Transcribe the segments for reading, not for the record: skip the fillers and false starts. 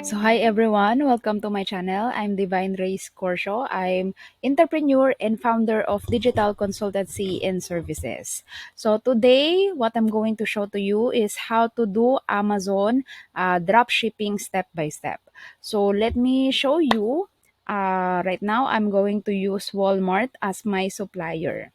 So hi everyone, welcome to my channel. I'm Divine Race Corcio. I'm entrepreneur and founder of digital consultancy and services. So today, what I'm going to show to you is how to do Amazon drop shipping step by step. So let me show you. Right now, I'm going to use Walmart as my supplier.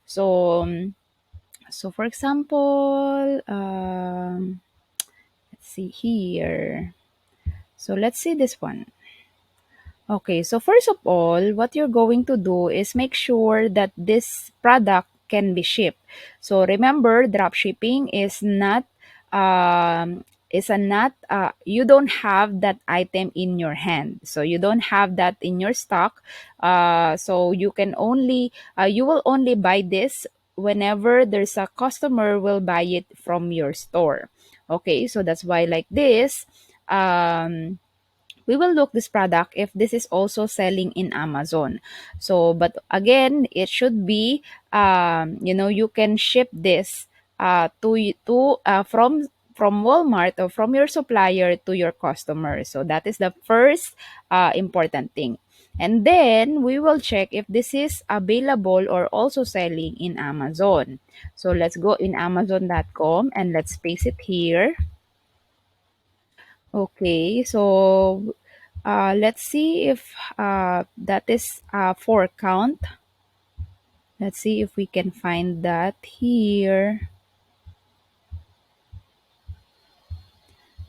So, so for example, let's see here. So let's see this one. Okay, so first of all, what you're going to do is make sure that this product can be shipped. So remember, drop shipping is a not you don't have that item in your hand. So you don't have that in your stock. So you will only buy this whenever there's a customer will buy it from your store. Okay, so that's why like this. We will look this product if this is also selling in Amazon. So, but again, it should be, you can ship this from Walmart or from your supplier to your customer. So that is the first important thing. And then we will check if this is available or also selling in Amazon. So let's go in Amazon.com and let's paste it here. Okay, so let's see if that is for count. Let's see if we can find that here.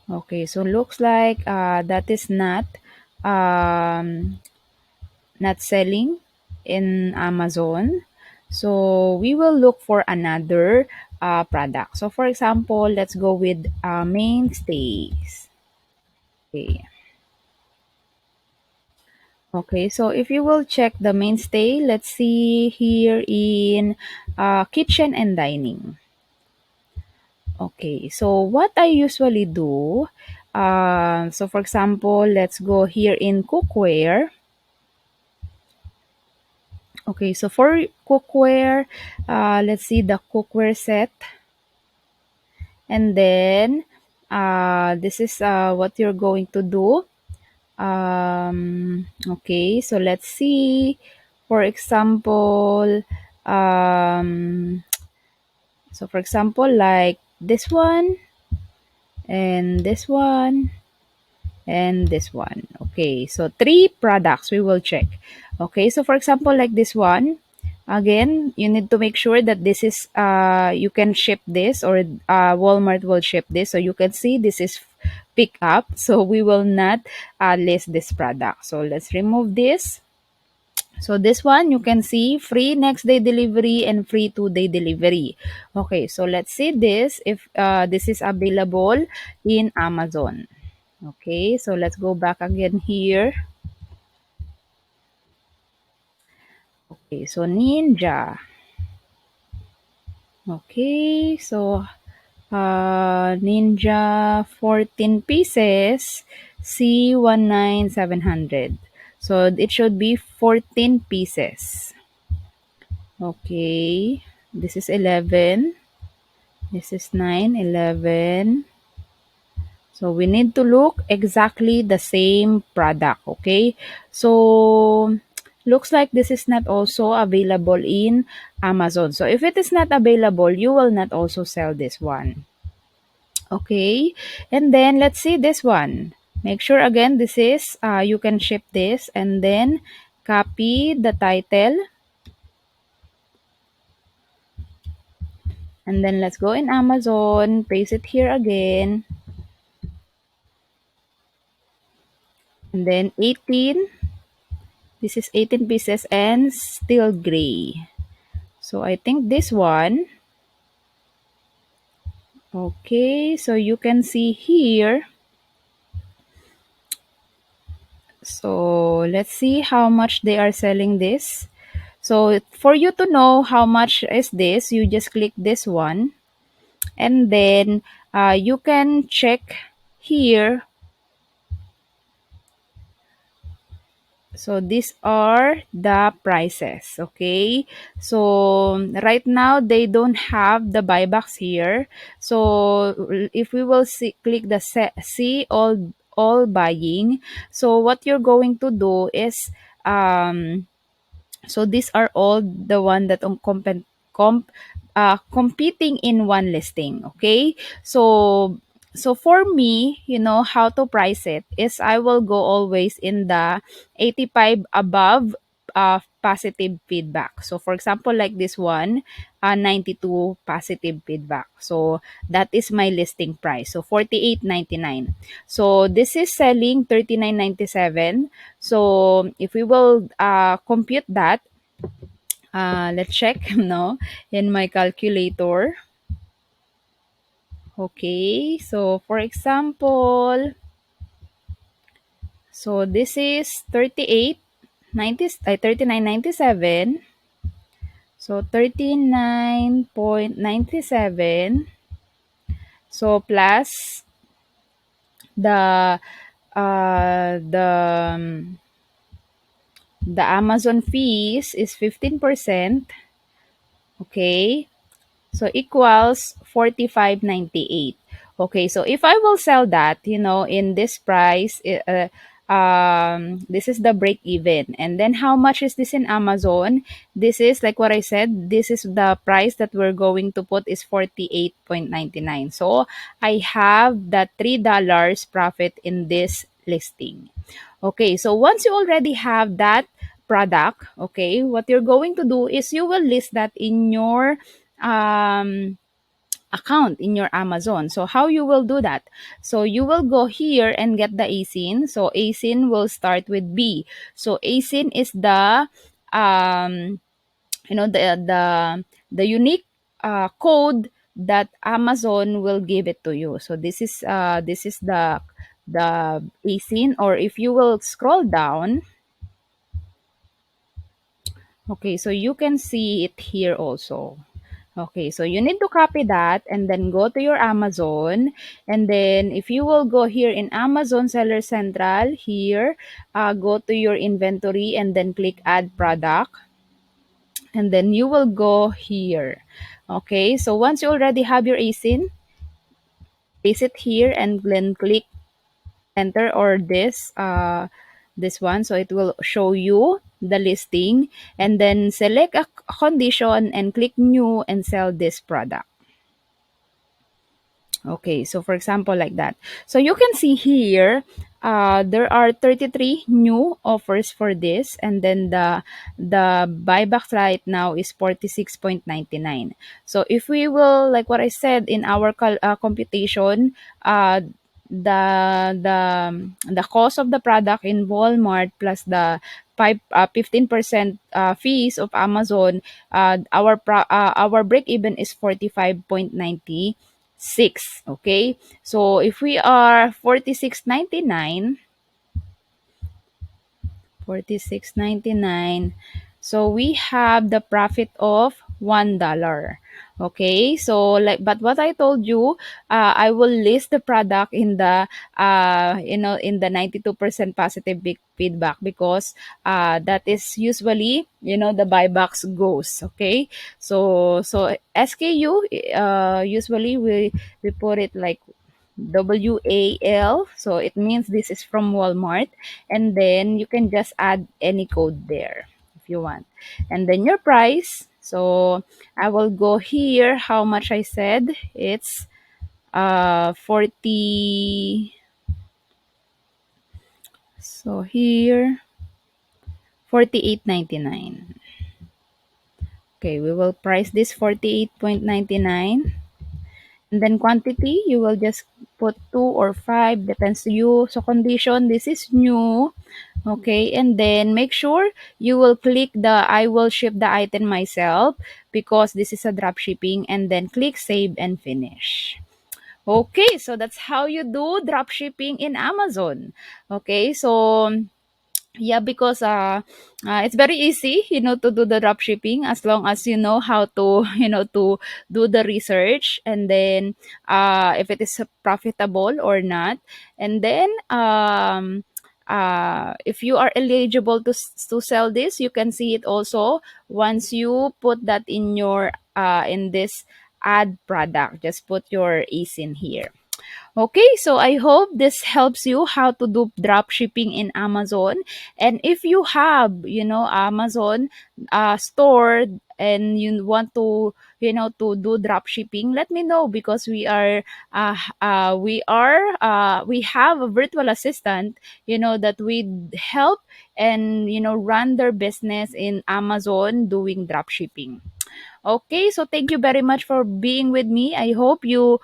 Okay, so looks like that is um, not selling in Amazon. So we will look for another product. So for example, let's go with mainstays. Okay. Okay, so if you will check the mainstay, let's see here in kitchen and dining. Okay, so what I usually do, so for example, let's go here in cookware. Okay, so for cookware, let's see the cookware set. And then this is what you're going to do. Okay, so let's see. For example, um, so for example, like this one and this one and this one. Okay, so three products we will check. Okay, so for example, like this one, again, you need to make sure that this is you can ship this or Walmart will ship this. So you can see this is pick up. So we will not list this product. So let's remove this. So this one you can see free next day delivery and free 2-day delivery. Okay, so let's see this if this is available in Amazon. Okay, so let's go back again here. Okay, so Ninja. Okay, so Ninja 14 pieces C19700. So it should be 14 pieces. Okay, this is 11. This is 9, 11. So we need to look exactly the same product, okay? So looks like this is not also available in Amazon. So if it is not available, you will not also sell this one. Okay? And then let's see this one. Make sure again this is you can ship this and then copy the title. And then let's go in Amazon, paste it here again. And then 18. This is 18 pieces and steel gray. So I think this one. Okay, so you can see here. So let's see how much they are selling this. So for you to know how much is this, you just click this one. And then you can check here. So these are the prices, okay? So right now they don't have the buybacks here. So if we will see, click the see all all buying. So what you're going to do is, um, so these are all the one that competing in one listing. Okay, so for me, how to price it is I will go always in the 85 above positive feedback. So for example, like this one, 92 positive feedback. So that is my listing price. So 48.99. So this is selling 39.97. So if we will compute that, let's check no, in my calculator. Okay, so for example, so this is 39.97. So 39.97. So plus the the Amazon fees is 15%. Okay. So equals 45.98. Okay, so if I will sell that, in this price, this is the break even. And then how much is this in Amazon? This is like what I said, this is the price that we're going to put is 48.99. So I have that $3 profit in this listing. Okay, so once you already have that product, okay, what you're going to do is you will list that in your um, account in your Amazon. So how you will do that? So you will go here and get the ASIN. So ASIN will start with B. So ASIN is the um, the unique code that Amazon will give it to you. So this is the ASIN, or if you will scroll down. Okay, so you can see it here also. Okay, so you need to copy that and then go to your Amazon. And then if you will go here in Amazon Seller Central, here, go to your inventory and then click add product. And then you will go here. Okay, so once you already have your ASIN, paste it here and then click enter, or this one, so it will show you the listing, and then select a condition and click new and sell this product. Okay, so for example, like that. So you can see here, there are 33 new offers for this, and then the buyback right now is 46.99. So if we will, like what I said in our computation, the cost of the product in Walmart plus the 15% fees of Amazon, our break even is 45.96. Okay, so if we are 46.99, so we have the profit of $1. Okay, so like, but what I told you, I will list the product in the in the 92% positive big feedback, because that is usually, the buybacks goes. Okay, so SKU, usually we put it like WAL, so it means this is from Walmart, and then you can just add any code there if you want. And then your price, so I will go here, how much I said, it's 40, so here 48.99. Okay, we will price this 48.99. And then quantity, you will just put 2 or 5, depends to you. So condition, this is new. Okay, and then make sure you will click the I will ship the item myself, because this is a drop shipping, and then click save and finish. Okay, so that's how you do drop shipping in Amazon. Okay, so yeah, because it's very easy, to do the drop shipping, as long as you know how to, to do the research, and then if it is profitable or not. And then if you are eligible to sell this, you can see it also once you put that in your in this add product. Just put your ASIN here. Okay, so I hope this helps you how to do drop shipping in Amazon. And if you have, Amazon store and you want to, to do drop shipping, let me know because we have a virtual assistant, that we help and, run their business in Amazon doing drop shipping. Okay, so thank you very much for being with me. I hope you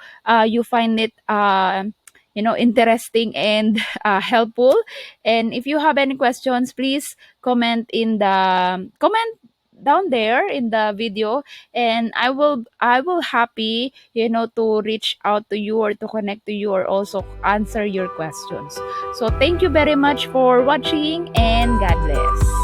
find it interesting and helpful. And if you have any questions, please comment down there in the video, and I will happy to reach out to you or to connect to you or also answer your questions. So thank you very much for watching, and God bless.